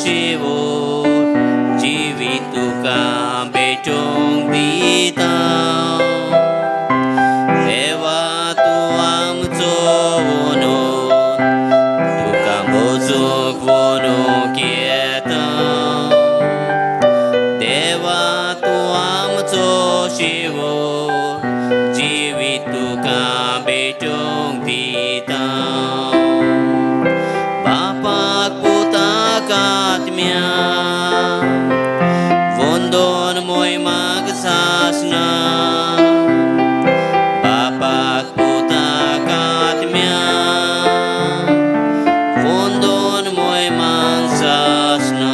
शिवो जिवी तुका बेचोंक दिता देवा तूं आमचो वनो तुका भोजूंक वनूंक येता देवा तूं आमचो शिवो जिवी तुका बेचोंक दिता बापाक पुताक आत्म्या वंदन मोहिमाक सासना बापाक पुताक आत्म्या वंदन मोहिमाक सासना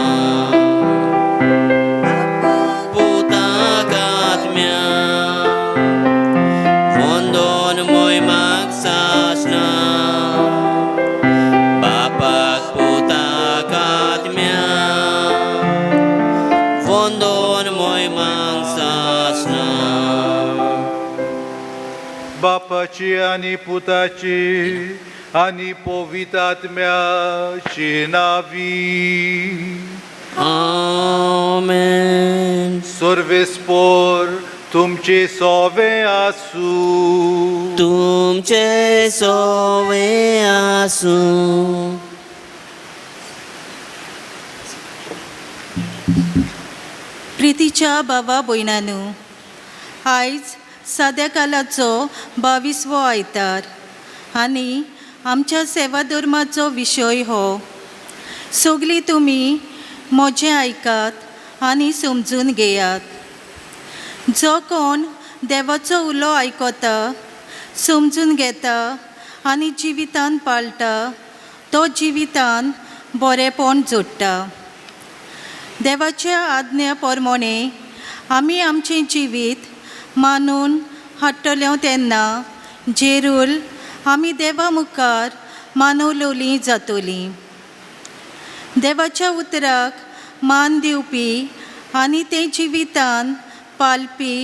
पुताक आत्म्या वंदन मोहिमाक सासना बापाक पुताक आत्म्या वंदन मोहिमाक सासना बापाची आनी पुताची आनी पवित्र आत्म्याची नावी आमेन सर्वेस्पोर तुमचे सोवे आसूं तुमचे सोवे आसूं प्रितीच्या भावा भयणांनो आयज साद्या कालाचो 22वो आयतार आनी आमच्या सेवा धर्माचो विशय हो सगळीं तुमी मोजें आयकात आनी समजून घेयात जो कोण देवाचो उलो आयकता समजून घेता आनी जिवितान पाळटा तो जिवितान बरेपण जोडटा देवाच्या आज्ञा प्रमाणे आमी आमचें जिवीत मानून हाडटल्यो तेन्ना जेरूल आमी देवा मुखार मानवलोलीं जातलीं देवाच्या उतराक मान दिवपी आनी ते जिवितान पालपी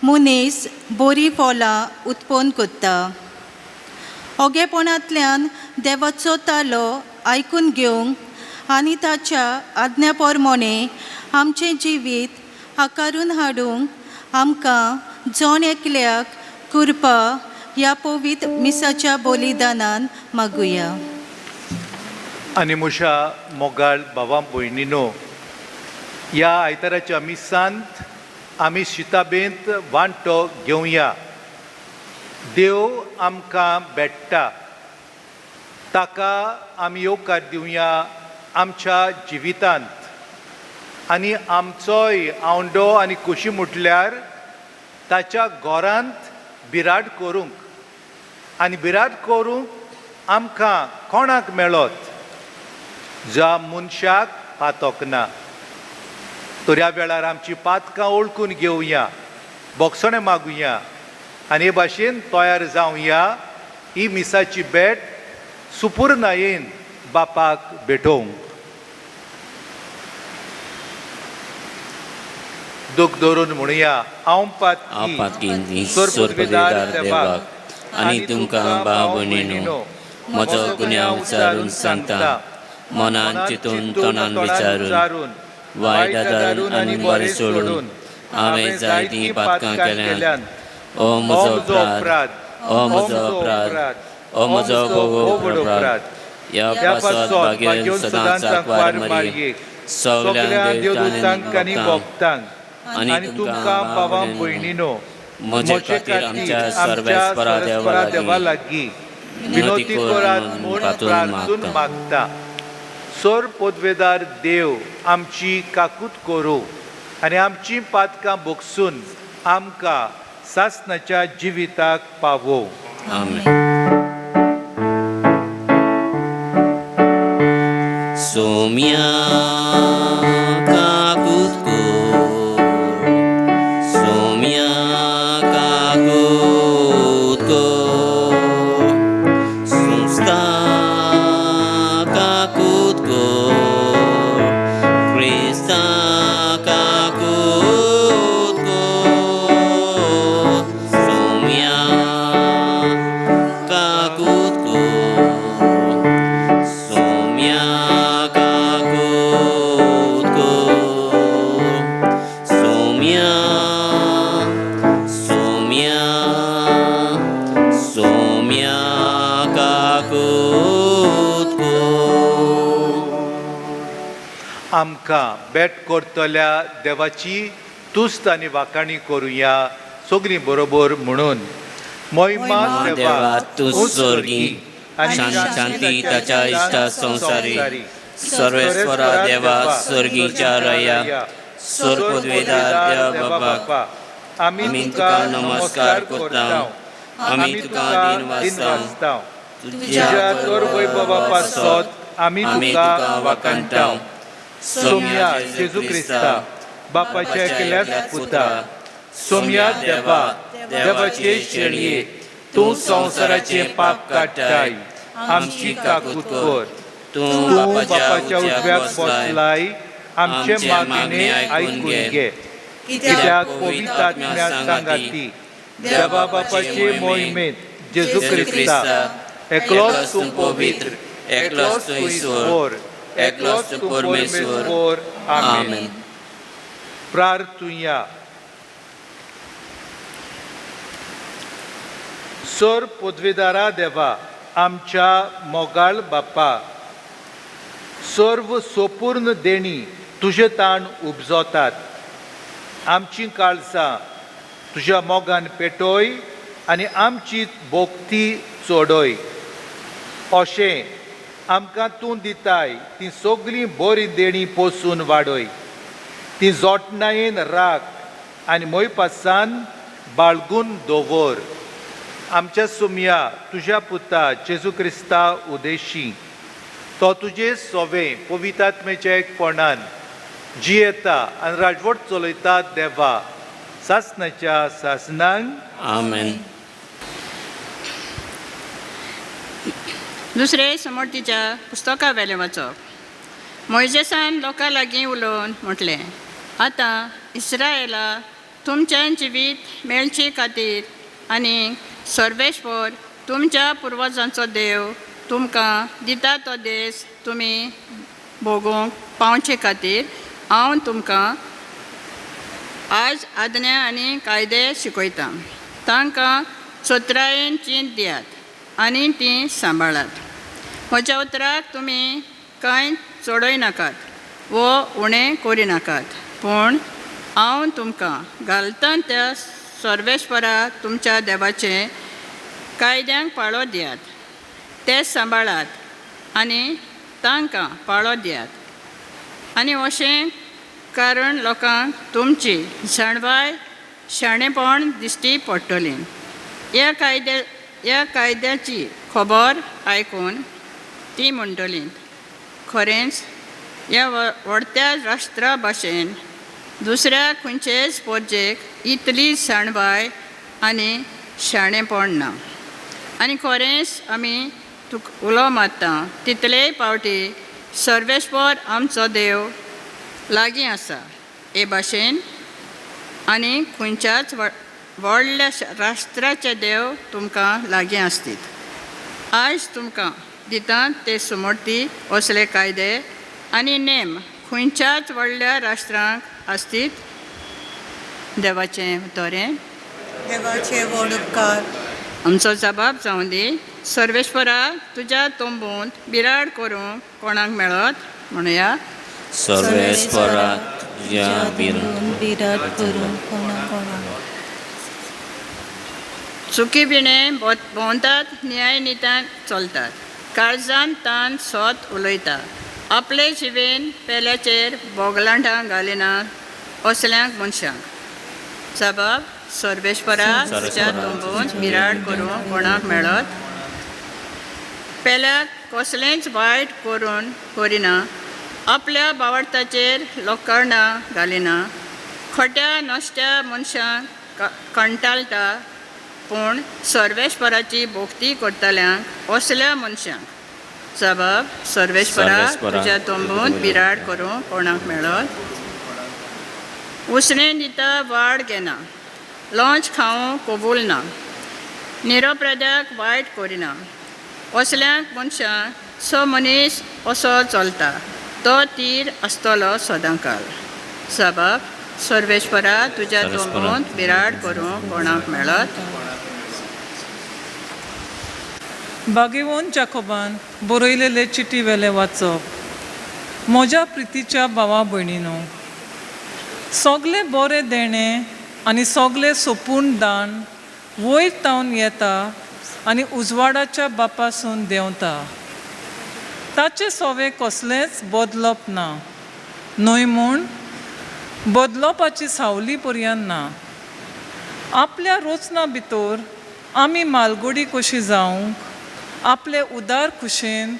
मनीस बरी फळां उत्पन्न करता ओगेपणांतल्यान देवाचो तालो आयकून घेवंक आनी ताच्या आज्ञा प्रमाणे आमचें जिवीत आकारून हाडूंक आमकां जण एकल्याक कृपा ह्या पवित्र मिसाच्या बलिदानान मागुया आनी म्हज्या मोगाळ भावां भयणीनो ह्या आयताराच्या मिसांत आमी शिताबेंत वांटो घेवया देव आमकां भेटटा ताका आमी येवकार दिवया आमच्या जिवितांत आनी आमचोय आवंडो आनी खोशी म्हटल्यार ताच्या घरांत बिराड करूंक आनी बिराड करूंक आमकां कोणाक मेळत ज्या मनशाक पातोक ना तर ह्या वेळार आमची पातकां ओळखून घेवया बोगसणें मागुया आनी हे भाशेन तयार जावया ही मिसाची भेट सुपूर्णायेन बापाक भेटोवंक दूख धरून म्हणुया हांव पातकी सोरपदार देवाक आनी तुमकां भाव भयणीनो म्हजो गुन्यांव विचारून सांगता मनान चिंतून तोंडान विचारून वायट आदारून आनी बरें सोडून हांवें जायतीं पातकां केल्यात ओ म्हजो अपराध ओ म्हजो अपराध ओ म्हजो भोगो अपराध ह्या पासत बागेर सदांच आंकवार मारये सगळ्यांक देवदूतांक आनी भक्तांक आनी तुमकां भावां भयणीनो म्हजे खातीर आमच्या सर्वेस्परा देवा लागीं विनोती करात म्हूण प्रार्थून मागता सोर पदवेदार देव आमची काकूत करूं आनी आमची पातकां भोगसून आमकां सासणाच्या जिविताक पावो आमेन सोम्या काकूत कोर सोम्या काकूत कोर संस्था काकूत कोर क्रिस्ता काकूत कोर सोम्या काकूत कोर सोम्या काकूत आमकां भेट करतल्या देवाची तुस्त आनी वाखाणी करुया सगळीं बरोबर म्हणून. महिमा देवा तूं स्वर्गी आनी शांती ताच्या इश्टा संसारी सर्वेश्वरा देवा स्वर्गीच्या रया स्वर पदवीदार देवा बापा आमी तुका नमस्कार करता. आमी तुका दिन वाजता तुज्या तर वैभवा पासत आमी तुका वाखाणटा. सोम्या जेजू क्रिस्ता बापाच्या एकल्याच पुता, सोम्या देवा देवाचे शेळये तूं संवसाराचे पाप काडटाय. आमची काकूट कर. तूं तूं बापाच्या उजव्याक बसलाय. आमचे मागणे आयकून घे. कित्याक पवित्र आत्म्या सांगाती देवा बापाचे मोहिमेत जेजू क्रिस्ता एकलोच तूं पवित्र, एकलोच तूं ईश्वर, एकलोच तूं परमेश्वर. आमेन. प्रार्थुया. सर पदवीदारा देवा आमच्या मोगाळ बापा, सर्व सोपूर्ण देणी तुजे ताण उपजोतात. आमची काळजां तुज्या मोगान पेटोय आनी आमची भोक्ती चोडय. अशें आमकां तूं दिताय ती सगळीं बरी देणी पोसून वाडय. ती जोटणायेन राख आनी मोयपासान बाळगून दवर. आमच्या सुम्या तुज्या पुता जेजू क्रिस्ता उदेशी तो तुजे सोवे पवित्रात्मेच्या एकपणान जियेता आनी राजवट चलयता देवा सासणाच्या सासणांक. आमेन. दुसरे समर्थीच्या पुस्तका वेले वाचप. मोइजेसान लोकां लागीं उलोवन म्हटलें, आतां इस्रायेला तुमचें जिवीत मेळचे खातीर आनी सर्वेश्वर तुमच्या पुर्वजांचो देव तुमकां दिता तो देस तुमी भोगूंक पावचे खातीर हांव तुमकां आज आज्ञा आनी कायदे शिकयता. तांकां चोत्रायेन चिंत दियात आनी ती सांबाळात. म्हज्या उतराक तुमी कांय चोडय नाकात वो उणें करिनाकात, पूण हांव तुमकां घालता त्या सर्वेश्वरा तुमच्या देवाचे कायद्यांक पाळो दियात. ते सांबाळात आनी तांकां पाळो दियात. आनी अशें कारण लोकांक तुमची जाणवाय शाणेपण दिश्टी पडटली. ह्या कायद्याची खबर आयकून ती म्हणटली, खरेंच ह्या व्हडत्या राष्ट्रा भाशेन दुसऱ्या खंयचेच पोरजेक इतली जाणवाय आनी शाणेपण ना. आनी खरेंच आमी तुका उलो मारता तितलेय पावटी सर्वेश्वर आमचो देव लागीं आसा हे भाशेन आनी खंयच्याच व्हडल्या राष्ट्राचे देव तुमकां लागीं आसतीत. आयज तुमकां दितात ते समर्थी असले कायदे आनी नेम खंयच्याच व्हडल्या राष्ट्रांक आसतीत. देवाचें उतोरें. देवाचे व्हड उपकार आमचो जबाब जावं दी. सर्वेश्वरा तुज्या तोंबूंत बिराड करूंक कोणाक मेळत म्हणुया. सर्वेश्वरा तुज्या बिराड करून कोणा चुकी बिणे भोंवतात, न्याय नितान चलतात, काळजान तान सोत उलयता, आपले जिवेन पेल्याचेर बोगलांठां घालिना असल्यांक मनशांक. जबाब सर्वेश्वरा तुज्या तोंबूंत बिराड करूंक कोणाक मेळत. पेल्याक कसलेंच वायट करून करिना, आपल्या बावडताचेर लोकांडां घालिना, खोट्या नश्ट्या मनशांक कंटाळटा, पूण सर्वेश्वराची भोक्ती करतल्यांक असल्या मनशांक. जबाब सर्वेश्वरा तुज्या तोंबूंत बिराड करूंक कोणाक मेळत. उसणें दिता वाड घेना, लॉंच खावंक कबूल ना, निरोप्राद्याक वायट करिना, असल्यांक मनशांक सो मनीस असो चलता, तो तीर आसतलो सदांकाळ. जबाब सर्वेश्वरा तुज्या तोंबूंत बिराड करूंक कोणाक मेळत. बागेवोन जाकोबान बरयलेले चिटी वेले वाचप. म्हज्या प्रितीच्या भावा भयणीनो, सगळें बरें देणें आनी सगळें सोपून दान वयर तावन येता आनी उजवाडाच्या बापासून देंवता. ताचे सोवे कसलेंच बदलप ना, न्हय म्हूण बदलपाची सावली पर्यंत ना. आपल्या रोचना भितर आमी मालगुडी कशी जावंक, आपले उदार खुशेन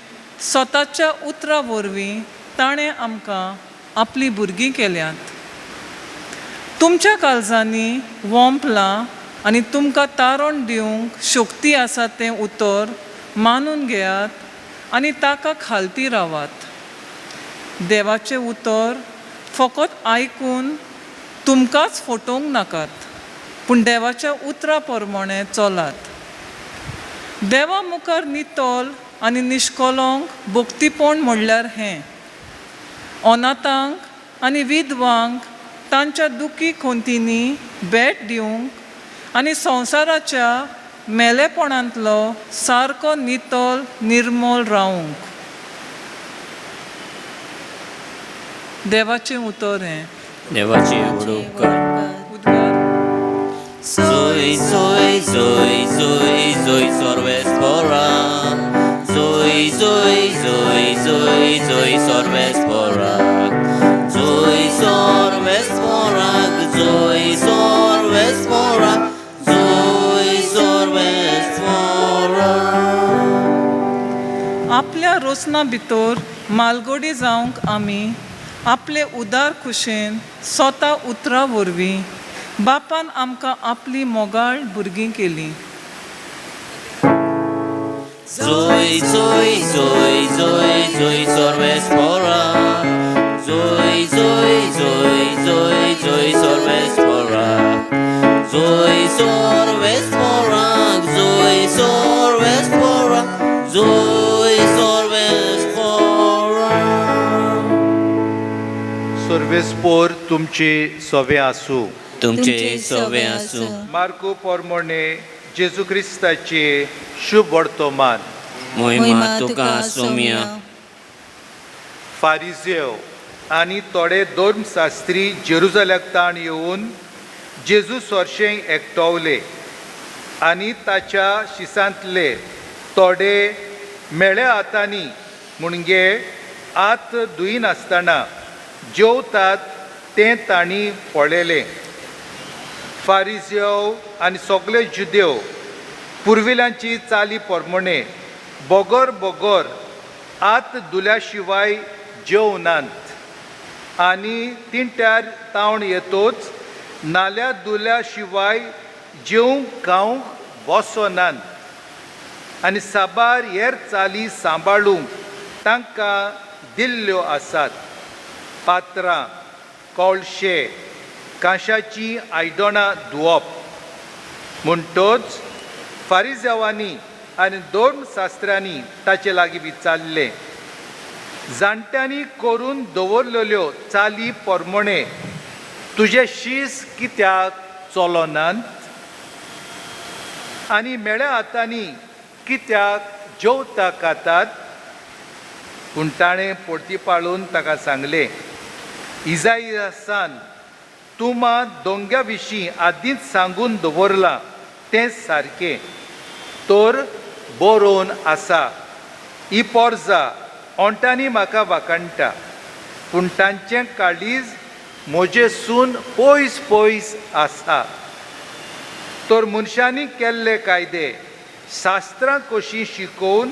स्वताच्या उतरां वरवीं ताणें आमकां आपलीं भुरगीं केल्यात. तुमच्या काळजांनी वोंपलां आनी तुमकां तारण दिवंक शक्ती आसा तें उतर मानून घेयात आनी ताका खालती रावात. देवाचें उतर फकत आयकून तुमकांच फटोवंक नाकात, पूण देवाच्या उतरां प्रमाणें चलात. देवा मुखार नितोल आनी निश्कलंक भक्तीपण म्हणल्यार हें: अनाथांक आनी विधवांक तांच्या दुखी खोंतींनी भेट दिवंक आनी संवसाराच्या मेलेपणांतलो सारको नितोल निर्मल रावंक. देवाचें उतर हें. देवाची उडोवकार. उद्गार. Zoe, Zoe, Zoe, Zoe, Zoe, sorves pora. Zoe, Zoe, Zoe, Zoe, Zoe, sorves pora. Zoe, sorves pora. Zoe, sorves pora. Zoe, sorves pora. आपल्या रोचना भितर मालगोडी जावंक आमी आपले उदार खुशेन स्वता उतरां वरवीं बापान आमकां आपली मोगाळ भुरगीं केलीं. Zoe, Zoe, Zoe, Zoe, Zoe, sorves pora. Zoe, Zoe, Zoe, Zoe, Zoe, sorves pora. Zoe, sorves pora. Zoe, sorves pora. Zoe, sorves pora. सर्वेस्पोर तुमचे सोवे आसूं. तुमचे सोवे आसूं. मार्को पोरमोणे जेजू क्रिस्ताचे शुभ वर्तमान. मोहिमा तुका सोम्या. फारिजेव आनी थोडे धर्मशास्त्री जेरुसलेमाक ताण येवन जेजू सोरशें एकटवले आनी ताच्या शिसांतले थोडे मेळ्या हातांनी मुणगे हात धुयनासतना जेवतात तें तांणी पळयलें. फारिजेव आनी सगळे जुदेव पुर्विल्यांची चाली प्रमाणे बोगोर बोगोर हात धुल्या शिवाय जेवनात आनी तिंट्यार तावन येतोच नाल्या धुल्या शिवाय जेवंक खावंक बसनात आनी साबार हेर चाली सांबाळूंक तांकां दिल्ल्यो आसात. पात्रां, कळशे, कांशाची आयदनां धुवप. म्हणटच फारिजेवांनी आनी धर्मशास्त्रांनी ताचे लागीं विचारलें, जाणट्यांनी करून दवरलेल्यो चाली प्रमाणे तुजे शीस कित्याक चलनात आनी मेळ्या हातांनी कित्याक जेवता खातात? पूण ताणें परती पाळून ताका सांगलें, इजायासान तुमां दोंग्या विशीं आदींच सांगून दवरलां तें सारकें. तर बरोवन आसा, ही पोरजा ओंटांनी म्हाका वाकणटा, पूण तांचें काळीज म्हजे सून पयस पयस आसा. तर मनशांनी केल्ले कायदे शास्त्रां कशीं शिकोवन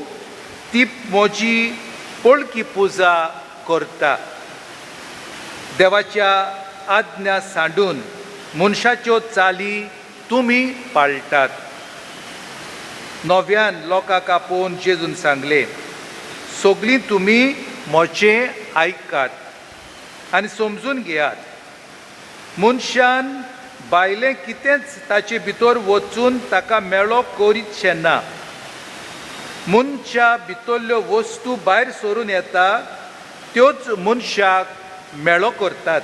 ती म्हजी पळकी पुजा करता. देवाच्या आज्ञा सांडून मनशाच्यो चाली तुमी पाळटात. नव्यान लोकांक आपोवन जेजून सांगलें, सगळीं तुमी म्हजें आयकात आनी समजून घेयात. मनशान भायलें कितेंच ताचे भितर वचून ताका मेळो करीतशें ना. मनशा भितरल्यो वस्तू भायर सरून येता त्योच मनशाक मेळो करतात.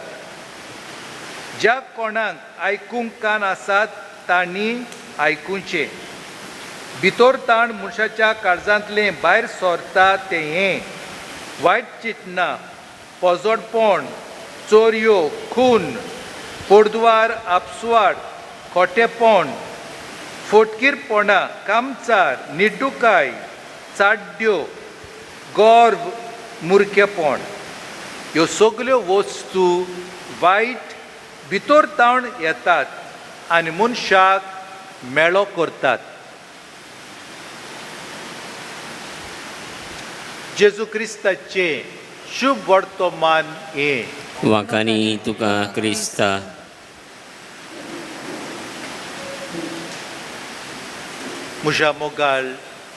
ज्या कोणाक आयकूंक कान आसात तांणी आयकुचें. भितर ताण मनशाच्या काळजांतलें भायर सरता तें हें वायट चिंतना पोजोडपण, चोरयो, खून, पोरदुवार, आपसवाड, खोटेपण, फोटकीरपणां, कामचार, निड्डुकाय, चाड्ड्यो, गर्व, मुर्खेपण ह्यो सगल्यो वस्तू वायट भितर तावन येतात आनी मनशाक मेळो करतात. जेजू क्रिस्ताचे शुभ वर्तमान हे. वाकानी तुका क्रिस्ता. म्हज्या मोगाळ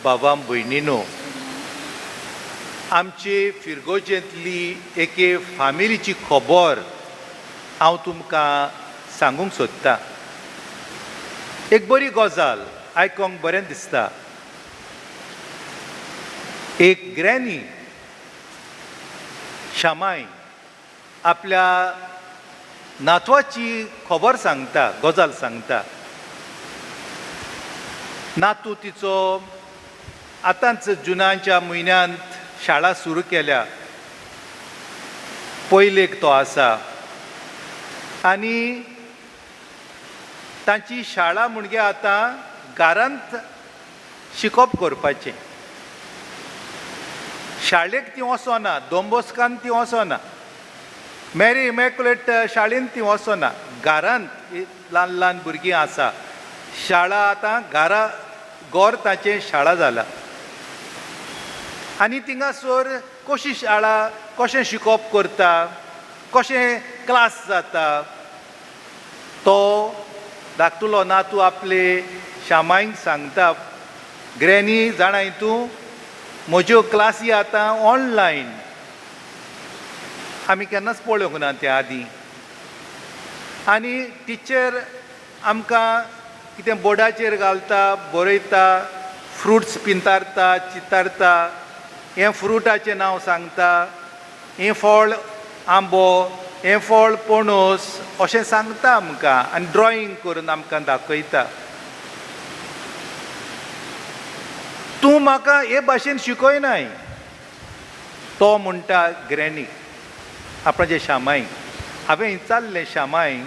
भावां भयणीनो, आमचे फिरगोजेंतली एके फामिलीची खबर हांव तुमकां सांगूंक सोदतां. एक बरी गजाल आयकोंक बरें दिसता. एक ग्रॅनी शामाय आपल्या नातवाची खबर सांगता, गजाल सांगता. नातू तिचो आतांच जुनाच्या म्हयन्यांत शाळा सुरू केल्या. पयलेक तो आसा आनी तांची शाळा म्हणजे आतां घरांत शिकप करपाचें. शाळेक ती वचना, दोंबोस्कान ती वचना, मॅरी इमॅक्युलेट शाळेंत ती वचना, घरांत ल्हान ल्हान भुरगीं आसा. शाळा आतां घर ताचें शाळा जाला आनी थिंगासोर कशी शाळा, कशें शिकप करता, कशें क्लास जाता, तो धाकटुलो नातू आपले शामायक सांगता, ग्रॅनी जाणाय तूं, म्हज्यो क्लासी आतां ऑनलायन. आमी केन्नाच पळोवंक ना त्या आदीं. आनी टिचर आमकां कितें बोर्डाचेर घालता, बरयता, फ्रुट्स पिंतारता, चितारता, हें फ्रुटाचें नांव सांगता, हें फळ आंबो, हें फळ पणस अशें सांगता आमकां आनी ड्रॉईंग करून आमकां दाखयता. तूं म्हाका हे भाशेन शिकयनाय, तो म्हणटा ग्रॅनीक आपणाचे शामायक. हांवें विचारलें शामायक,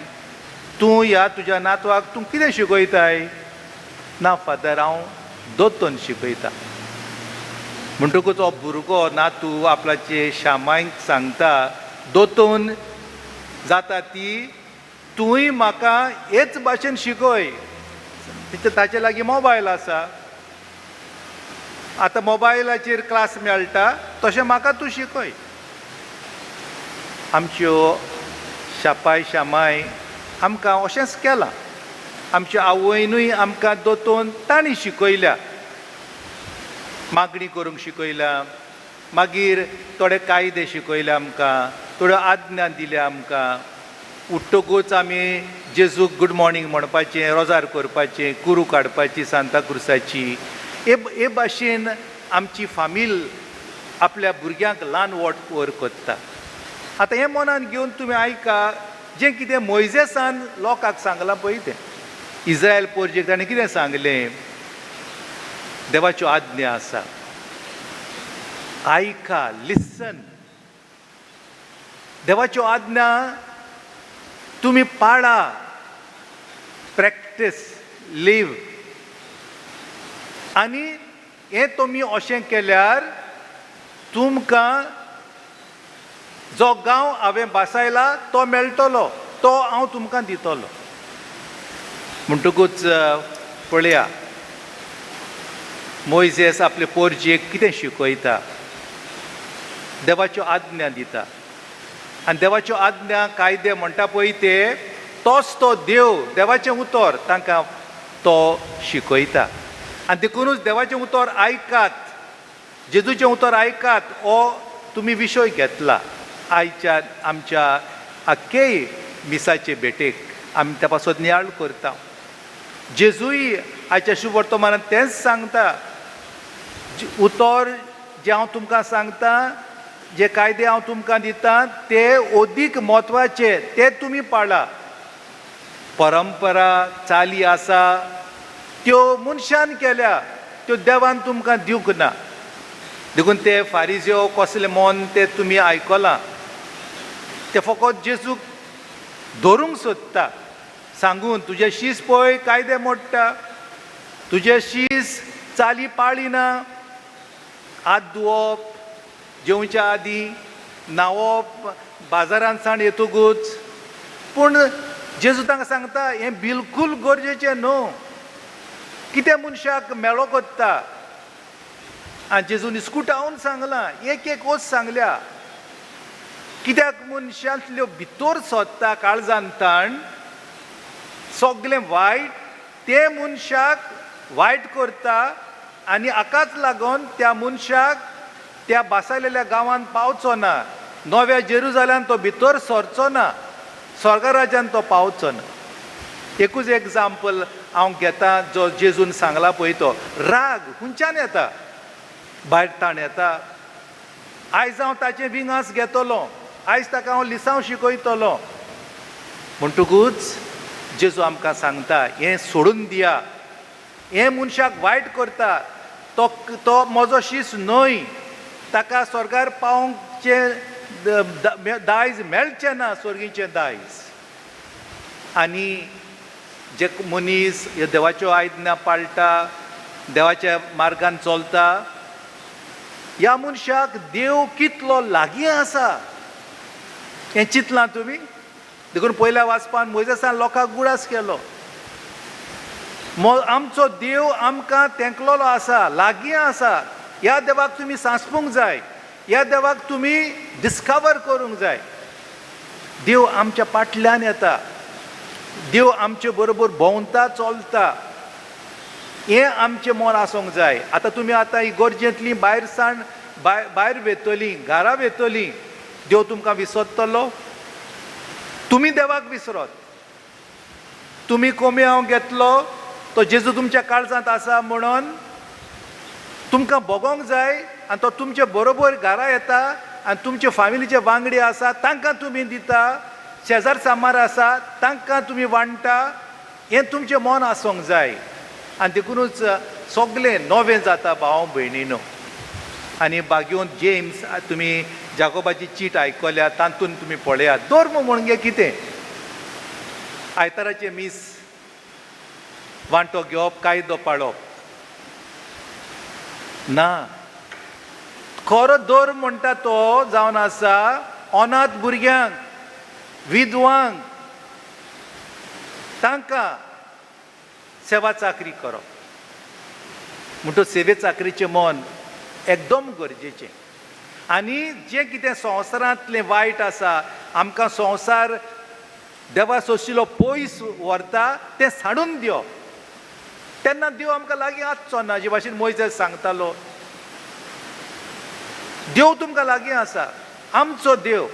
तूं ह्या तुज्या नातवाक तूं कितें शिकयताय? ना फादर, हांव दोतोन शिकयता. म्हणटकूच हो भुरगो नातू आपल्याचे शामायक सांगता, दोतोन जाता ती, तुंय म्हाका हेच भाशेन शिकय. ताचे लागीं मोबायल आसा, आतां मोबायलाचेर क्लास मेळटा, तशें म्हाका तूं शिकय. आमच्यो शापाय शामाय आमकां अशेंच केलां. आमच्या आवयनूय आमकां दोतोन ताणी शिकयल्या, मागणी करूंक शिकयल्या, मागीर थोडे कायदे शिकयले आमकां, थोड्यो आज्ञा दिल्या आमकां. उठ्ठकूच आमी जेजूक गूड मॉर्निंग म्हणपाचें, रोजार करपाचें, कुरू काडपाची सांता क्रुसाची. हे भाशेन आमची फामील आपल्या भुरग्यांक ल्हान व्हर करता. आतां हें मनान घेवन तुमी आयका, जें कितें मोइजेसान लोकांक सांगलां पळय तें. इस्रायल पोरजेक ताणें कितें सांगलें? देवाच्यो आज्ञा आसा, आयका, लिसन. देवाच्यो आज्ञा तुमी पाळा, प्रॅक्टीस, लिव. आनी हें तुमी अशें केल्यार तुमकां जो गांव हांवें बासायला तो मेळटलो, तो हांव तुमकां दितलो. म्हणटकूच पळया, मोइजेस आपले पोरजेक कितें शिकयता? देवाच्यो आज्ञा दिता. आनी देवाच्यो आज्ञा कायदे म्हणटा पळय ते, तोच तो देव, देवाचें उतर तांकां तो शिकयता. आनी देखूनच देवाचें उतर आयकात, जेजूचें उतर आयकात, हो तुमी विशय घेतला आयच्या आमच्या आख्खेय मिसाचे भेटेक. आमी त्या पासत नियाळ करता. जेजूय आयच्या शुभ वर्तमानांत तेंच सांगता, उतर जें हांव तुमकां सांगता, जे कायदे हांव तुमकां दिता, ते अदीक म्हत्वाचे, ते तुमी पाळा. परंपरा चाली आसा त्यो मनशान केल्या, त्यो देवान तुमकां दिवंक ना. देखून ते फारिझेव कसले मन ते तुमी आयकलां. ते फकत जेजूक धरूंक सोदता, सांगून तुजे शीस पळय कायदे मोडटा, तुजे शीस चाली पाळिना, हात धुवप जेवच्या आदीं, न्हावप बाजारांत सावन येतकूच. पूण जेजू तांकां सांगता हें बिलकूल गरजेचें न्हू. कितें मनशाक मेळो कोत्ता. आनी जेजून इस्कुटावून सांगलां, एक एक वस्त सांगल्या. कित्याक मनशांतल्यो भितर सोदता काळजांताण सगळें वायट, ते मनशाक वायट करता आनी हाकाच लागून त्या मनशाक त्या बासायलेल्या गांवांत पावचो ना, नव्या जेरुजाल्यान तो भितर सरचो ना, स्वर्गा राज्यान तो पावचो ना. एकूच एग्जाम्पल हांव घेता जो जेजून सांगला पळय तो. राग खंयच्यान येता? भायर ताण येता. आयज हांव ताचें विंगास घेतलो, आयज ताका हांव लिसांव शिकयतलो म्हणटकूच जेजू आमकां सांगता हें सोडून दिया. हें मनशाक वायट करता, तो म्हजो शीस न्हय, ताका स्वर्गार पावोवंकचें दायज मेळचें ना, स्वर्गीचें दायज. आनी जे मनीस ह्या देवाच्यो आज्ञा पाळटा, देवाच्या मार्गान चलता, ह्या मनशाक देव कितलो लागीं आसा हें चिंतलां तुमी? देखून पयल्या वाचपान मोइजेसान लोकांक गुडास केलो. आमचो देव आमकां तेंकलोलो आसा, लागीं आसा. ह्या देवाक तुमी सांसपूंक जाय, ह्या देवाक तुमी डिस्कवर करूंक जाय. देव आमच्या फाटल्यान येता, देव आमचे बरोबर भोंवता चलता. हें आमचें मन आसूंक जाय. आतां तुमी आतां ही गरजेंतलीं भायर सावन भायर वेतलीं, घरा वेतलीं, देव तुमकां विसरतलो? तुमी देवाक विसरत. तुमी कोंबयाव घेतलो, तो जेजू तुमच्या काळजांत आसा म्हणून तुमकां भोगोंक जाय आनी तो तुमचे बरोबर घरा येता आनी तुमचे फॅमिलीचे वांगडी आसा तांकां तुमी दिता, शेजार सामार आसा तांकां तुमी वांडटा. हें तुमचें मन आसूंक जाय. आनी देखूनच सगळें नवें जाता भाव भयणीनो. आनी बागेवन जेम्स तुमी जाकोबाची चीट आयकल्या, तातूंत तुमी पळयात. धर्म म्हणजे कितें? आयताराचे मीस वांटो घेवप, कायदो पाळप ना. खरो धर्म म्हणटा तो जावन आसा अनाथ भुरग्यांक, विधवांक, तांकां सेवा चाकरी करप. म्हणटो सेवे चाकरीचें मन एकदम गरजेचें. आनी जें कितें संवसारांतलें वायट आसा, आमकां संवसार देवा सोशिल्लो पयस व्हरता, तें साडून दिवप. तेन्ना देव आमकां लागीं आसचो ना. जे भाशेन मोइजेस सांगतालो, देव तुमकां लागीं आसा, आमचो देव.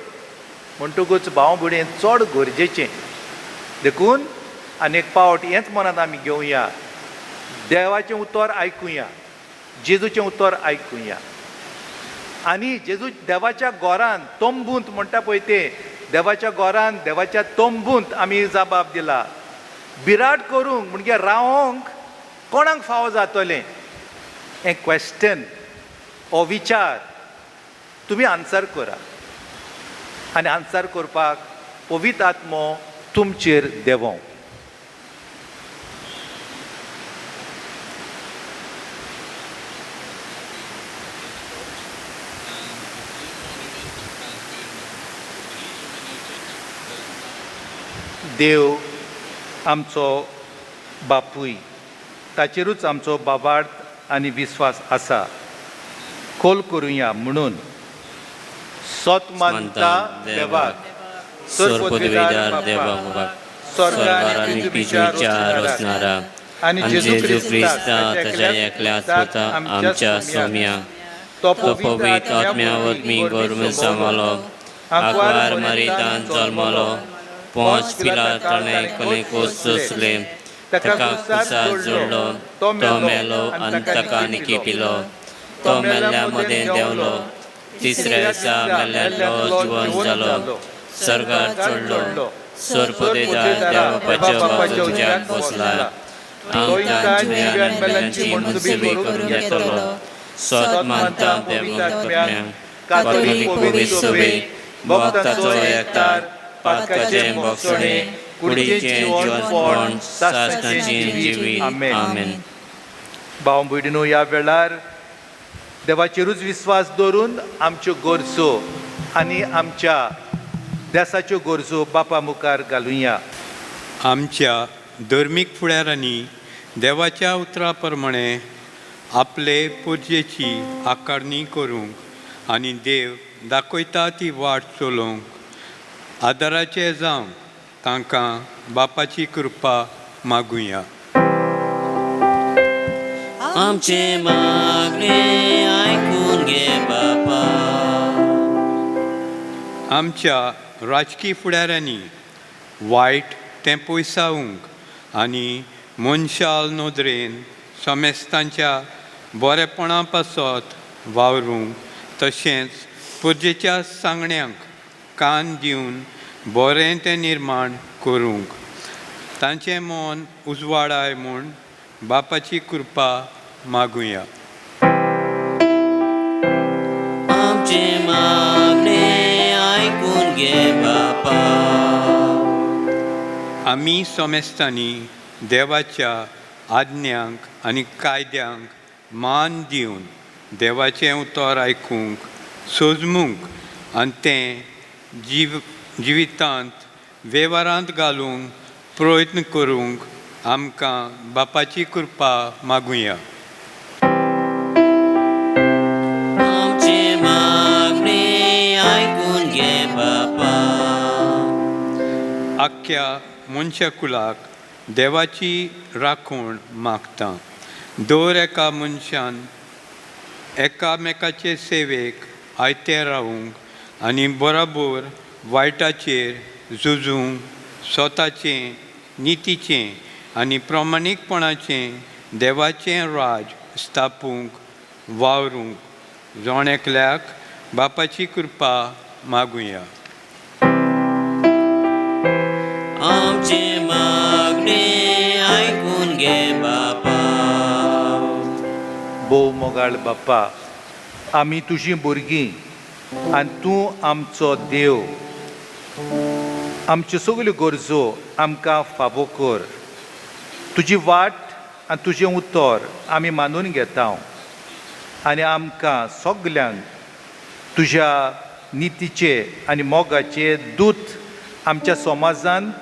म्हणटकूच भाव भयणी चड गरजेचें. देखून आनीक पावट हेंच मनांत आमी घेवया, देवाचें उतर आयकुया, जेजूचें उतर आयकुया. आनी जेजू देवाच्या घरांत तंबूंत म्हणटा पळय तें, देवाच्या घरांत देवाच्या तंबूंत आमी जबाब दिला. बिराड करूंक म्हणजे रावोंक कोणाक फावो जातलें? हें क्वेश्चन हो विचार तुमी आन्सर करा. आनी आन्सर करपाक पवित्र आत्मो तुमचेर देवो. देव आमचो बापूय, ताचेरूच आमचो बाबार्थ आनी विस्वास आसा. खोल करुया म्हणून सोत मानता देवाक, सर्वपदवीदार देवा, स्वर्गार आनी पिजूच्या रचणारा आनी जेजू ख्रिस्ता ताच्या एकल्याच पुता आमच्या सौम्या, तो पवित्र आत्म्यावरवी गोरमेंत सांगलो, आग्वार मारितान जल्मलो, पोंच पिलाताणें कलेको सोंसलें, ताका कुसार जोडलो, तो मेलो आनी ताका निकिपिलो, तो मेल्ल्या मदें देंवलो, तिसऱ्या दिसा मेल्ल्यालो जिवंत जालो, स्वर्गार चडलो, सर्वपदवीदार देवाच्या बाजूच्यान बसला, हांव तांच्या मेल्ल्यांची मनसुबी करून घेतलो. सोत मानता देवाक कातोलीक पवित्र सभेक, भक्ताचो एकतार पातकाचें भोगसणे कुडीचें जिवनपण सासणाचें जिवीत आमेन. भाव भयणीनो, ह्या वेळार देवाचेरूच विस्वास दवरून आमच्यो गरजो आनी आमच्या देशाच्यो गरजो बापा मुखार घालुया. आमच्या धर्मीक फुडाऱ्यांनी देवाच्या उतरा प्रमाणे आपले पुजेची आकारणी करूंक आनी देव दाखयता ती वाट चलोवंक आदाराचे जावंक तांकां बापाची कृपा मागुया. आमचे मागणे आयकून घे बापा. आमच्या राजकीय फुडाऱ्यांनी वायट तें पयसावूंक आनी मनशाल नदरेन समेस्तांच्या बरेपणा पासत वावरूंक तशेंच पुजेच्या सांगण्यांक कान दिवन बरें तें निर्माण करूंक तांचें मन उजवाडाय म्हूण बापाची कृपा मागुया. आमचे मागणे आयकून घे बापा. आमी समेस्तांनी देवाच्या आज्ञांक आनी कायद्यांक मान दिवन देवाचें उतर आयकूंक सोजमूंक आनी तें जिवितांत वेव्हारांत घालूंक प्रयत्न करूंक आमकां बापाची कृपा मागुया. आमचे मागणे आयकून घे बापा. आख्या मनशाकुलाक देवाची राखण मागता. दर एका मनशान एकामेकाचे सेवेक आयते रावूंक आनी बरोबर वायटाचेर झुजूंक स्वताचें नितीचें आनी प्रामाणीकपणाचें देवाचें राज स्थापूंक वावरूंक जोण एकल्याक बापाची कृपा मागुया. आमचे मागणे आयकून घे बापा. भोव मोगाळ बाप्पा, आमी तुजीं भुरगीं आनी तूं आमचो देव. आमच्यो सगल्यो गरजो आमकां फावो कर. तुजी वाट आनी तुजें उतर आमी मानून घेता आनी आमकां सगल्यांक तुज्या नितीचे आनी मोगाचे दूत आमच्या समाजांत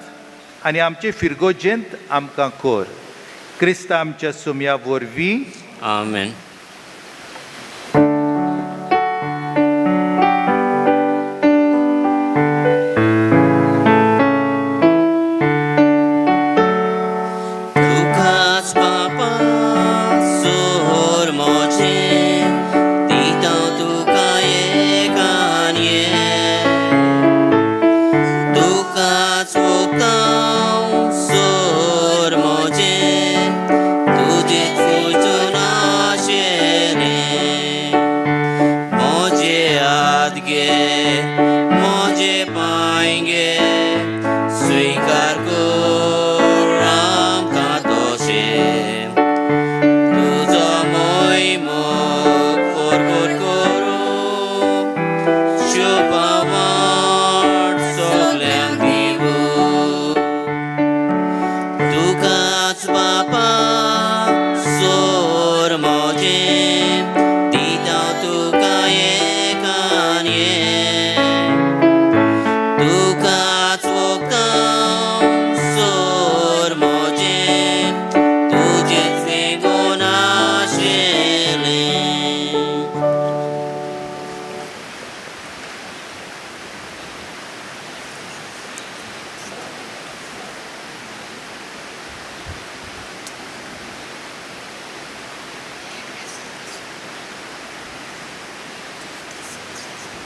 आनी आमचे फिरगोजेंत आमकां कर. क्रिस्त आमच्या सुमया वरवीं आमेन.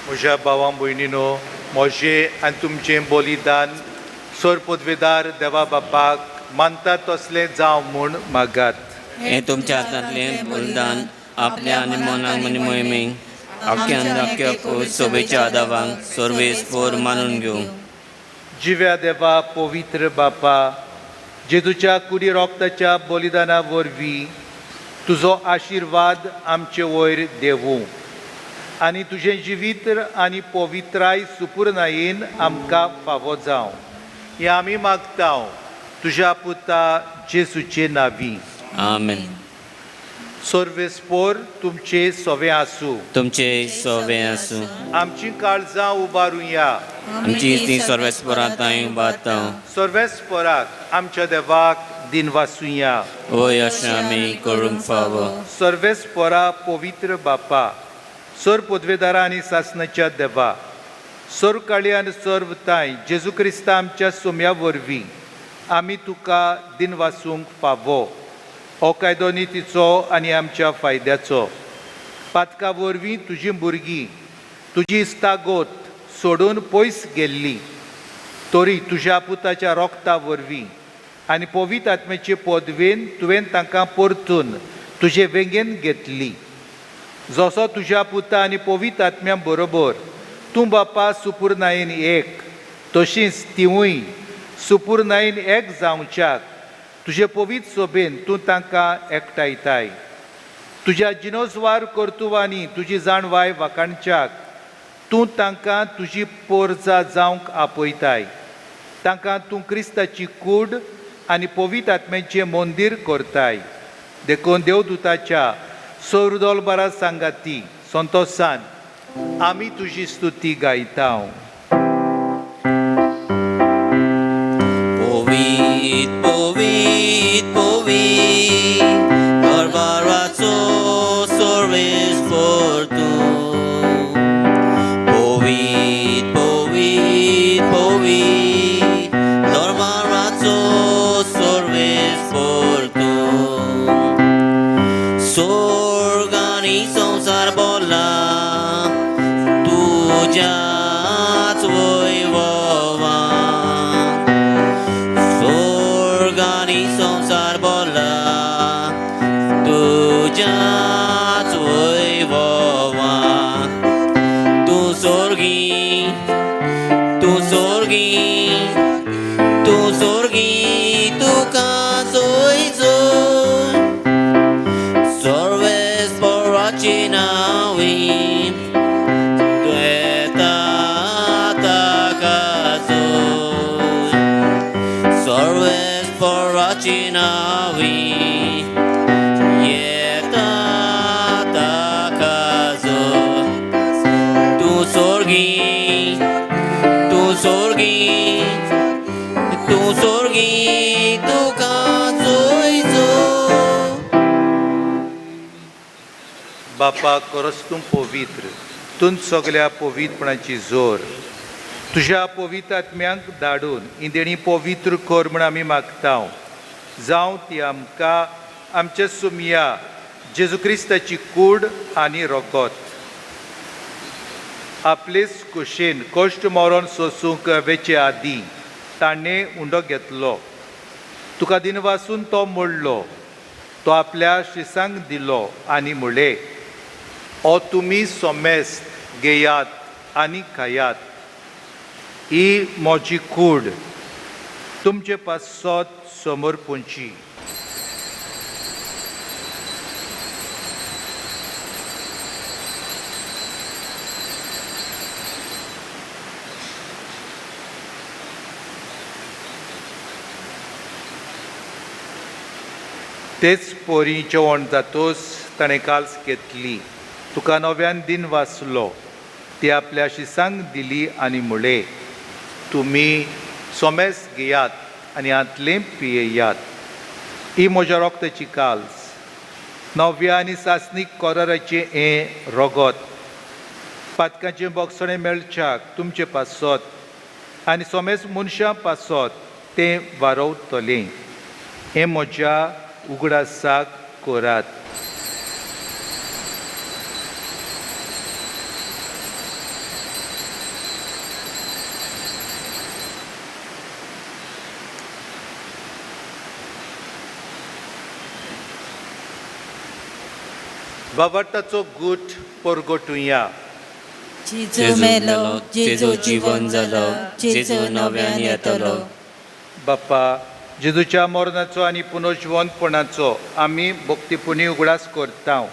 म्हज्या भावां भयणीनो, म्हजें आनी तुमचें बलिदान सर पदवेदार देवा बापाक मानता तसलें जावं म्हूण मागात. हें तुमच्या हातांतलें बलिदान आपल्या आनी मनाक आनी मोहिमेक आख्या सोबेच्या आदावांक सर्वेस्पोर मानून घेवंक. जिव्या देवा पवित्र बापा, जेजूच्या कुडी रोगताच्या बलिदाना वरवीं तुजो आशिर्वाद आमचे वयर देवूं आनी तुजें जिवीत आनी पवित्राय सुपूर्णायेन आमकां फावो जावं हें आमी मागतांव तुज्या पुता जेजूचे नांवी. आमेन. सर्वेस्पोर तुमचे सोवे आसूं. तुमचे सोवे आसूं. आमची काळजां उबारुया. आमची ती सर्वेस्परांताय उबारतां. सर्वेस्पोराक आमच्या देवाक दिनवासुया. ओय अशें आमी करूंक फावो. सर्वेस्पोरा पवित्र बापा, सर पदवेदारा आनी सासणाच्या देवा, सर काळी आनी सर्वताय जेजू क्रिस्ता आमच्या सोम्या वरवीं आमी तुका दिन वासूंक फावो. हो कायदो नितीचो आनी आमच्या फायद्याचो. पातका वरवीं तुजीं भुरगीं तुजी इस्तागोत सोडून पयस गेल्ली, तरी तुज्या पुताच्या रोगता वरवीं आनी पवित्र आत्म्याचे पदवेन तुवें तांकां परतून तुजे वेंगेन घेतली. जसो तुज्या पुता आनी पवित्र आत्म्या बरोबर तूं बापा सुपूर्णायेन एक, तशींच तिवूय सुपूर्णायेन एक जावच्याक तुजे पवित्र सोबेन तूं तांकां एकठायताय. तुज्या जिनोस्वार कर्तुवांनी तुजी जाणवाय वाखाणच्याक तूं तांकां तुजी पोरजा जावंक आपयताय. तांकां तूं क्रिस्ताची कूड आनी पवित्र आत्म्याचें मंदीर करताय. देखून देवदूताच्या सोरदोलबारा सांगाती संतोशान आमी तुजी स्तुती गायतांव. Povit, povit, povit, Barbarazo sorves fortun. Povit, povit, povit, Barbarazo sorves fortun. Sorgani संसार बोला तुझ्याच वैभवा. सोर्गानी संसार बोला तुझ्याच वैभवा. तू सोर्गी, तू सोर्गी, तू सोर्गी, तुका जोयजो सर्वेस्पराची नावी. सर्वेस्पराची नावी येता ताका जो. तूं सोर्गी, तूं सोर्गी, तूं सोर्गी, तुका जोयजो. बापा खरोच तूं पवित्र, तूं सगल्या पवित्रपणाची जोर. तुज्या पवित्र आत्म्यांक धाडून ही देणी पवित्र कर म्हूण आमी मागतांव. जावं ती आमकां आमच्या सुमया जेजू क्रिस्ताची कूड आनी रोगोत. आपलेच कुशेन कश्ट मरण सोसूंक वेचे आदीं ताणें उंडो घेतलो. तुका दिनवासून तो मोडलो. तो आपल्या शिसांक दिलो आनी म्हळें, हो तुमी सोमेस्त घेयात आनी खायात. ही म्हजी कूड तुमचे पासत समोर पोंची. तेच पोरी जेवण जातोच ताणें काल्स घेतली. तुका नव्यान दिन वाचलो. ती आपल्या शिसांक दिली आनी म्हळें, तुमी सोमेस घेयात आनी हातलें पियेयात. ही म्हज्या रोगताची काल्स. नव्या आनी सासणीक कोराराचें हें रोगत. पातकाचें बोगसणें मेळच्याक तुमचे पासत आनी सोमेस मनशां पासत तें वारवतलें. हें म्हज्या उगडासाक कोरात. वावरताचो गूट परगटुया. जेजू मेलो, जेजू जीवन जालो, जेजू नव्यान येतलो. बाप्पा, जेजूच्या मरणाचो आनी पुनर्जिवंतपणाचो आमी भक्तीपुणी उगडास करतांव.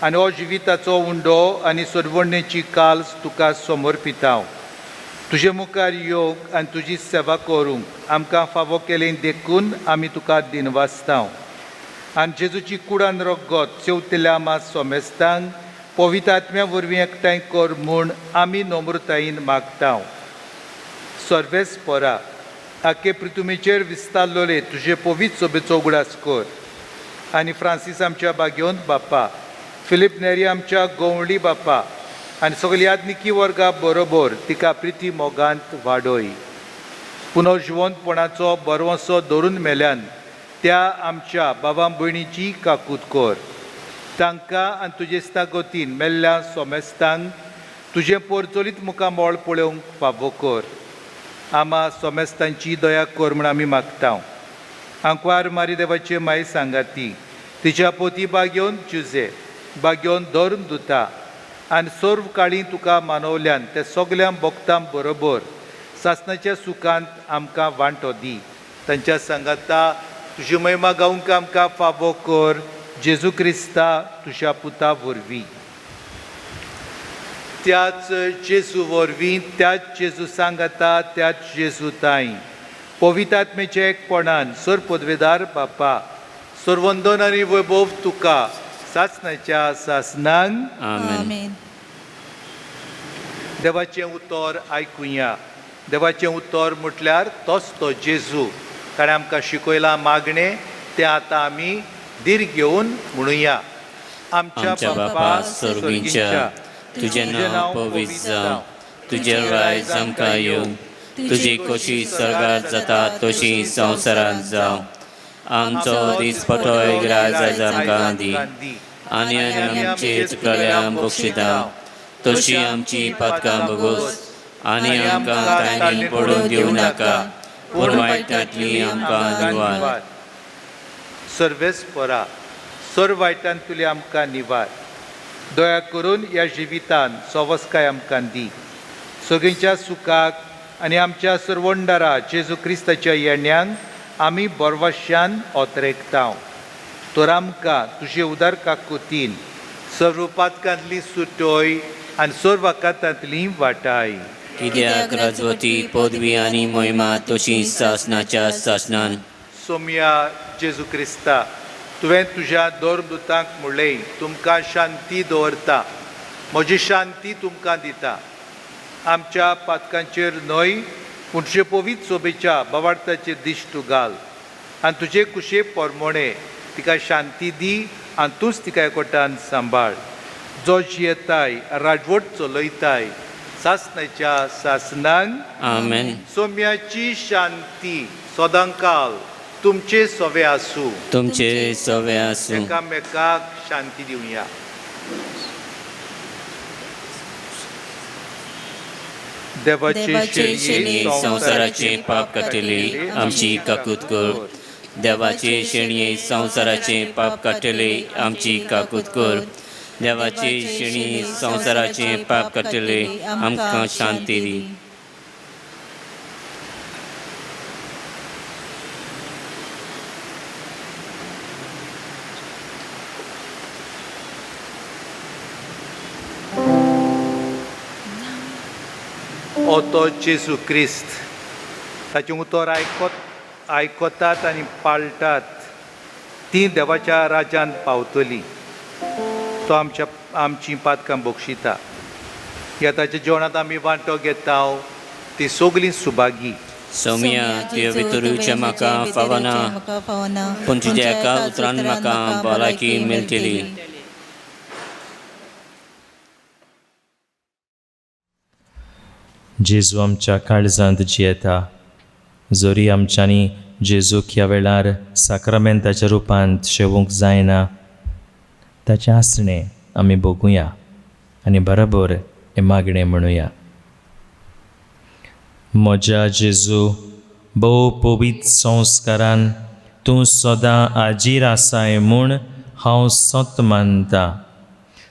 आनी हो जिविताचो उंडो आनी सोडवणेची काल्स तुका समर्पितांव. तुजे मुखार योग आनी तुजी सेवा करूंक आमकां फावो केलें देखून आमी तुका दिनवासतांव. आनी जेजूची कुडान रगत चेवतल्या मात सोमेस्तांक पवित्र आत्म्या वरवीं एकठांय कर म्हूण आमी नम्रतायेन मागतांव. सर्वेस्परा आख्खे पृथ्वीचेर विस्तारलोले तुजे पवित्र सोबेचो उगडास कर. आनी फ्रांसीस आमच्या बागेवंत बापा, फिलीप नेरी आमच्या गवळी बापा आनी सगळी यादनिकी वर्गा बरोबर तिका प्रिती मोगांत वाडय. पुनर्जिवंतपणाचो बरवंसो धरून मेल्यान त्या आमच्या बाबा भयणीची काकूत कर. तांकां आनी तुजे इस्तागतीन मेल्ल्या सोमेस्तांक तुजें पोरचोलीत मुखामोळ पळोवंक फावो कर. आमा सोमेस्तांची दया कर म्हूण आमी मागतांव. आंकवार मारी देवाचे माय सांगाती, तिच्या पोती बागेवन जुजे बागेवन धर्म दुता आनी सर्व काळी तुका मानवल्यान ते सगळ्या भक्तां बरोबर सासणाच्या सुखांत आमकां वांटो दी. तांच्या सांगाता तुजी महिमा गावंक आमकां फावो कर. जेजू क्रिस्ता तुज्या पुता वरवीं. त्याच जेजू वरवीं, त्याच जेजू सांगाता, त्याच जेजू ताई पवित्र आत्मेच्या एकपणान सर पदवेदार बापा सर्वंदन आनी वैभव तुका सासणाच्या सासणांक. आमेन. देवाचें उतर आयकुया. देवाचें उतर म्हटल्यार तोच तो जेजू. ताणें आमकां शिकयलां मागणें तें आतां आमी धीर घेवन म्हणुया. आमच्या बापा सर्गीच्या, तुजें नांव पवित्र जावं, तुजें रायज आमकां येवं, तुजी कशी सर्गार जाता तशी संवसारांत जावं. आमचो दिसपटो रायज आयज आमकां दी, आनी आमचे चुकलेल्यांक बक्षितां, तशी आमची पातकां बगोस, आनी आमकां कांय पडून दिवं नाका, पूण वायटांतली आमकां निवार. सर्वेस्परा सर्व वायटान तुले आमकां निवार. दया करून ह्या जिवितान सवस्काय आमकां दी. सगळींच्या सुखाक आनी आमच्या सर्वंडारा जेजू क्रिस्ताच्या येण्याक आमी बरवश्यान ओतरेकतांव. तर आमकां तुजे उदार काकुतीन सर्व पातकांतली सुटोय आनी सर्व वाकातांतली वाटाय. कित्याक राजवटी पदवी आनी महिमा तशी सासणाच्या सासणान. सोम्या जेजू क्रिस्ता, तुवें तुज्या धर्मदुतांक म्हणलें तुमकां शांती दवरता, म्हजी शांती तुमकां दिता. आमच्या पातकांचेर न्हय पूण तुजे पवित्र सोबेच्या बावार्थाचेर दिश्ट तूं घाल आनी तुजे कुशे परमोणे तिका शांती दी आनी तूंच तिका एकवटान सांबाळ. जो जियेताय राजवट चलयताय सासणाच्या सासणांक. आमेन. सोम्याची शांती सदांकाल तुमचे सवे आसूं. तुमचे सवे आसूं. एकामेकाक शांती दिवया. देवाचे शेणये संवसाराचे पाप काडटले आमची काकूत कर. देवाचे शेणये संवसाराचे पाप काडटले आमची काकूत कर. देवाचे शेणये संवसाराचे पाप काडटले आमकां शांती दी. ओतो जेजू क्रिस्त ताचें उतर आयकतात आनी पाळटात ती देवाच्या राज्यांत पावतली. तो आमची पातकां बक्षिता. ह्या ताच्या जेवणांत आमी वांटो घेता ती सगळीं सुभागी. सौम्या तुजे भितरूच्या म्हाका फावना, पूण तुज्या एका उतरान म्हाका भलायकी मेळटली. जेजू आमच्या काळजांत जियेता. जोरी आमच्यांनी जेजूक ह्या वेळार साक्रामेंताच्या रुपांत शेवूंक जायना, ताचें आसणें आमी भोगुया आनी बरोबर हे मागणें म्हणुया. म्हज्या जेजू, भोव पवित्र संस्कारान तूं सदां आजीर आसाय म्हूण हांव सत मानता.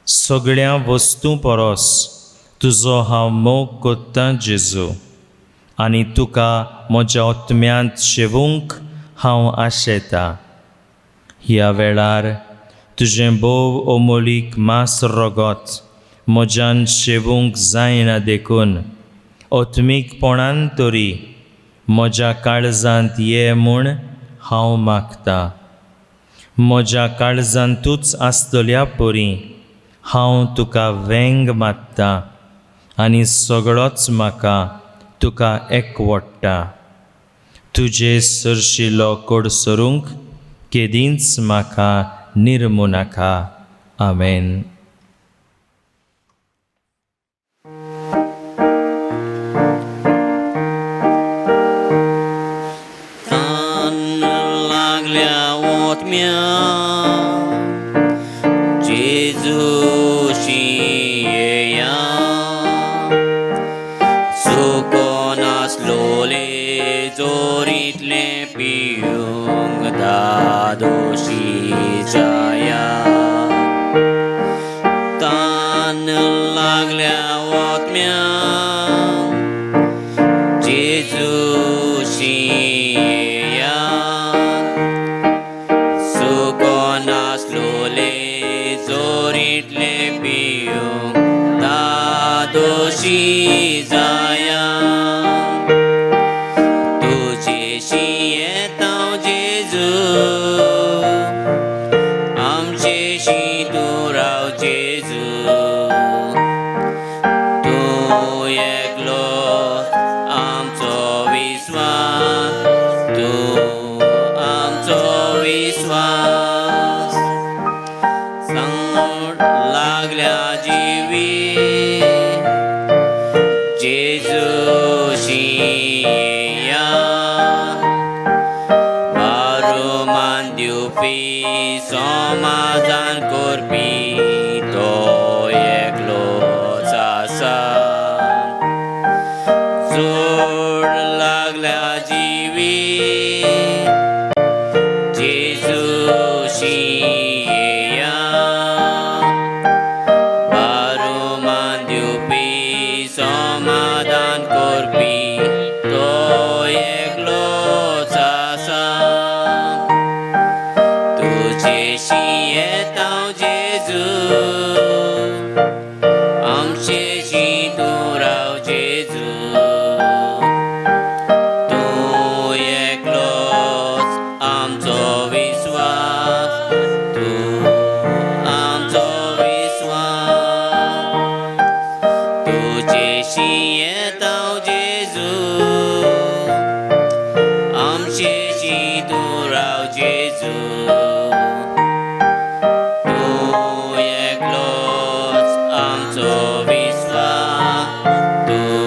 सगळ्या वस्तू परस तुजो हांव मोग कोत्तां जेजू, आनी तुका म्हज्या आत्म्यांत शेवूंक हांव आशेतां. ह्या वेळार तुजें बोव ओमोलीक मास रोगोत म्हज्यान शेवूंक जायना देखून ओत्मीकपणान तरी म्हज्या काळजांत ये म्हूण हांव मागतां. म्हज्या काळजांत तूंच आसतल्या परी हांव तुका वेंग मात्तां आनी सगळोच म्हाका तुका एकवडटा. तुजे सरशिलो कोडसरूंक केदींच म्हाका निर्मू नाका. आमेन. लागल्या ओतम्या जेजूशी येया चुकोन आसलोले जोरीतले पियूंक दादोशी जाया. तान लागल्या ओतम्या जेजूशी येया चुकोन आसलोले जोरीतले पियूंक दादोशी जाया. तुजेशी येता जेजू आमचेशी तूं राव जेजू. तूं एकलो आमचो विस्वास. तूं आमचो विस्वास. सांगोड लागल्या जिवी जेजूशी येया बारुमान दिवपी समाधान करपी तो एकलोच आसा. जोड लागल्या जिवी जेजूशी येया बारुमान दिवपी समाधान करपी तो एकलोच आसा. तुजेशी येता जेजू आमचेशी तूं राव जेजू. तूं एकलोच आमचो विस्वास. तूं आमचो विस्वास. तुजेशी येता जेजू आमचेशी तूं राव जेजू. तूं एकलोच आमचो विस्वास. तूं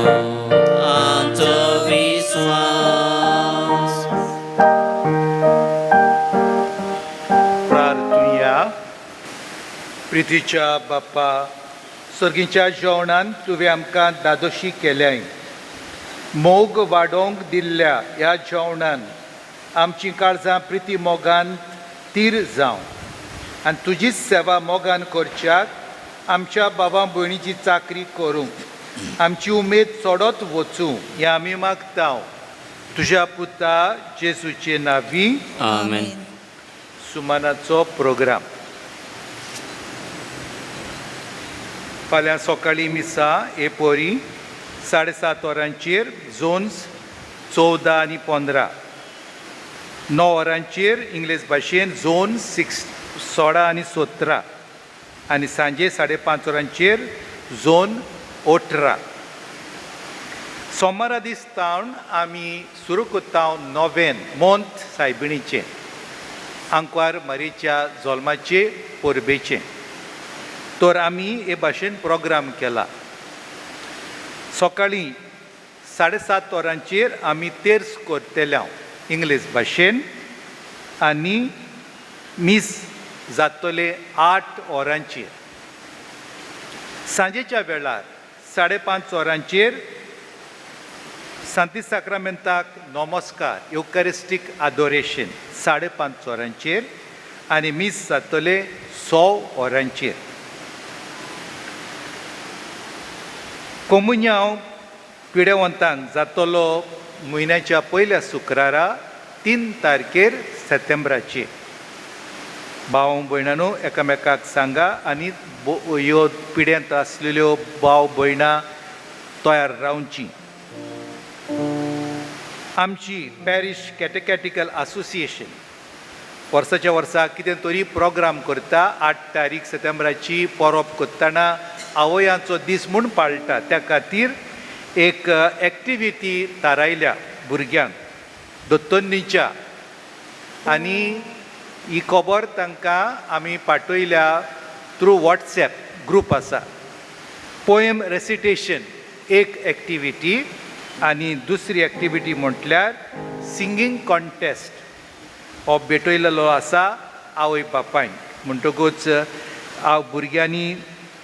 आमचो विस्वास. प्रार्थुया. प्रितीच्या बाप्पा, सर्गीच्या जेवणान तुवें आमकां दादोशी केल्याय. मोग वाडोवंक दिल्ल्या ह्या जेवणान आमचीं काळजां प्रिती मोगान तीर जावं आनी तुजीच सेवा मोगान करच्याक आमच्या भावां भयणीची चाकरी करूंक आमची उमेद चडत वचूं हें आमी मागता. तुज्या पुता जेजूचे नांवी. आमेन. सुमानाचो प्रोग्राम. फाल्यां सकाळीं मिसा एपोरी 7:30 वरांचेर झोन्स 14 आनी 15. 9 वरांचेर इंग्लीश भाशेन झोन 16 आनी 17 आनी सांजे 5:30 वरांचेर झोन 18. सोमारा दीस तावन आमी सुरू कोत्ता नोवेन मोंत सायबिणीचें आंकवार मारीच्या जल्माचे परबेचें. तर आमी हे भाशेन प्रोग्राम केला. सकाळीं 7:30 वरांचेर आमी तेर्स करतले इंग्लीश भाशेन आनी मीस जातले 8 वरांचेर. सांजेच्या वेळार 5:30 वरांचेर सांती साक्रामेंताक नमस्कार युकारिस्टीक आदोरेशन 5:30 वरांचेर आनी मीस जातले 6 वरांचेर. कोमुन्यांव पिडेवंतांक जातलो म्हयन्याच्या पयल्या शुक्रारा 3 तारखेर सप्टेंबराचेर. भाव भयणांनो एकामेकाक सांगा आनी ह्यो पिड्यांत आसलेल्यो भाव भयणां तयार रावची. आमची पॅरीश कॅटेकॅटिकल असोसिएशन वर्साच्या वर्सा कितें तरी प्रोग्राम करता. 8 तारीख सप्टेंबराची परब करतना आवयांचो दीस म्हूण पाळटा. त्या खातीर एक एक्टिविटी थारायल्या भुरग्यांक दोतोन्नीच्या आनी ही खबर तांकां आमी पाठयल्या थ्रू वॉट्सॅप ग्रूप आसा. पोएम रेसिटेशन एक एक्टिविटी आनी दुसरी एक्टिविटी म्हटल्यार सिंगींग कॉन्टेस्ट हो भेटयलेलो आसा आवय बापायक. म्हणटकूच हांव भुरग्यांनी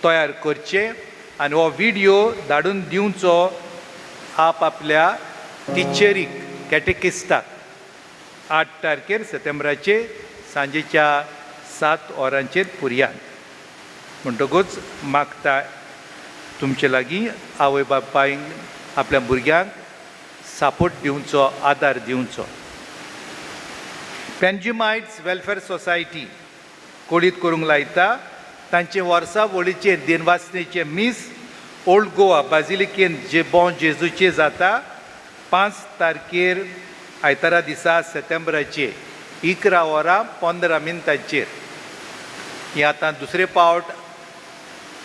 तयार करचे आनी हो व्हिडियो धाडून दिवचो आप आपल्या टिचरीक कॅटेकिस्टाक 8 तारखेर सप्टेंबराचे सांजेच्या 7 वरांचेर पुर्यान. म्हणटकूच मागता तुमचे लागीं आवय बापायक आपल्या भुरग्यांक सपोर्ट दिवचो, आदार दिवचो. पेन्जिमाइट्स वेलफेअर सोसायटी कोळीत करूंक लायता. तांचे वर्सावळीचे दिनवासनेचे मीस ओल्ड गोवा बाजिलिकेन जे बों जेजूचे जाता 5 तारखेर आयतारा दिसा सप्टेंबराचे 11 वरां 15 मिनटांचेर. ही आतां दुसरे पावट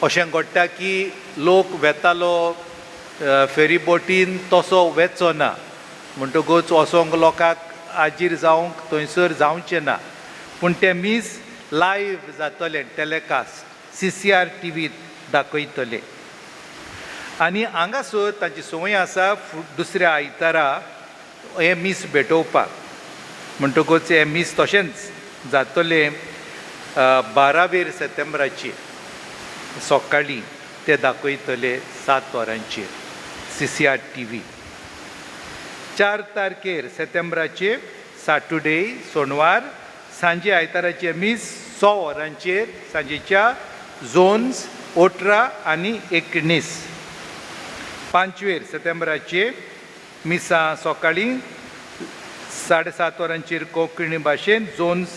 अशें घडटा की लोक वेतालो फेरी बोटीन तसो वेचो ना. म्हणटकूच वसोंक लोकांक आजीर जावंक थंयसर जावचें ना. पूण तें मीस लायव्ह जातलें टॅलिकास्ट CCR टीव्हीत दाखयतले. आनी हांगासर तांची संवय आसा दुसऱ्या आयतारा हे मीस भेटोवपाक. म्हणटकूच हे मीस तशेंच जातलें 12 सप्टेंबराचेर सकाळीं ते दाखयतले 7 वरांचेर CCR TV. 4 तारखेर सप्टेंबराचेर सॅटर्डे सोनवार सांजे आयताराचे मीस 6 वरांचेर सांजेच्या झोन्स 18 आनी 19. 5 सप्टेंबराचे मिसां सकाळीं 7:30 वरांचेर कोंकणी भाशेन झोन्स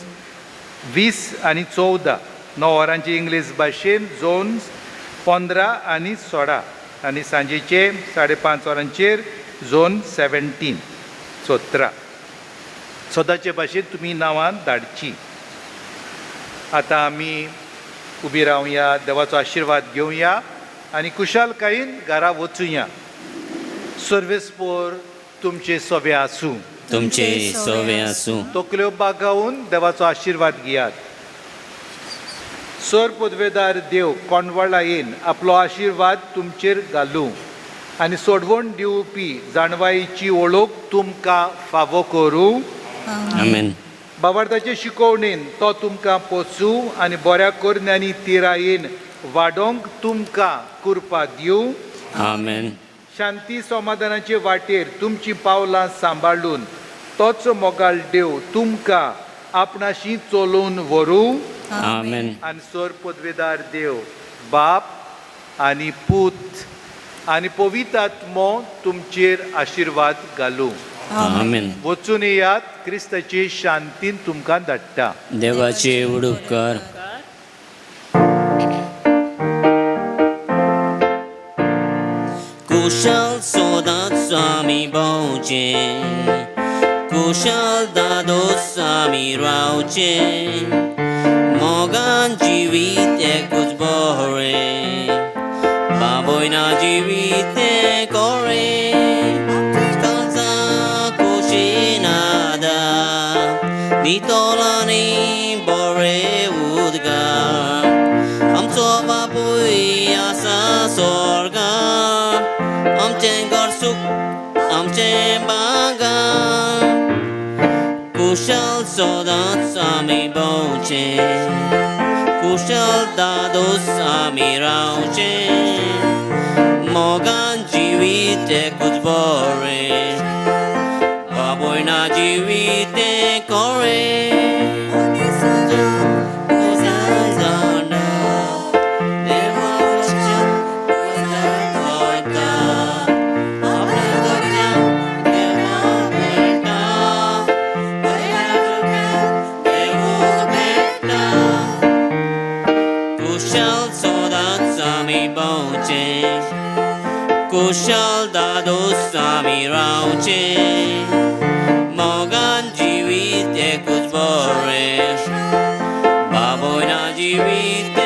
20 आनी 14. 9 वरांचेर इंग्लीश भाशेन झोन्स 15 आनी 16 आनी सांजेचे 5:30 वरांचेर झोन 17. सदांचे भाशेन तुमी नांवां धाडची. आतां आमी उबी रावया, देवाचो आशिर्वाद घेवया आनी कुशालकायेन घरा वचुया. सर्वेस्पोर तुमचे सोबे आसूं. तुमचे सोवे आसूं. तकल्यो बागावून देवाचो आशिर्वाद घेयात. सर पदवेदार देव कोणवळा येवन आपलो आशिर्वाद तुमचेर घालूं आनी सोडवण दिवपी जाणवायेची ओळख तुमकां फावो करूं. आमेन. बाबार्थाचे शिकवणेन तो तुमकां पोसूं आनी बऱ्या करण्यांनी तिरायेन वाडोवंक तुमकां कृपा दिवं. आमेन. शांती समाधानाचे वाटेर तुमची पावलां सांबाळून तोच मोगाळ देव तुमकां आपणाशी चलोवन व्हरूं. आमेन. आनी सर पदवेदार देव बाप आनी पूत आनी पवित्र आत्मो तुमचेर आशिर्वाद घालूं. आमेन. वचून येयात, क्रिस्ताची शांतीन तुमकां धाडटा. देवाचे उडुपकार. कुशल सोदात स्वामी भोंवचे, कुशल दादोस आमी रावचे, मोगान जिवीत एकूच बरें, बाबोयना जिवीत कोरे, कांचा खोशेन आदा, नितोलांनी बरें उदगार, आमचो बापूय आसा स्वर्गांत, आमचें घर सूख आमचें बागान. कुशल सोदांच आमी भोंवचे, कुशल दादोस आमी रावचे, मोगान जिवीत एकूच बरें, बाबोयना जिवीत कोरें. कुशल सदांच आमी भोंवचे कुशल दादोस आमी रावचे मोगान जिवीत एकूच बरें बाबोयना जिवीत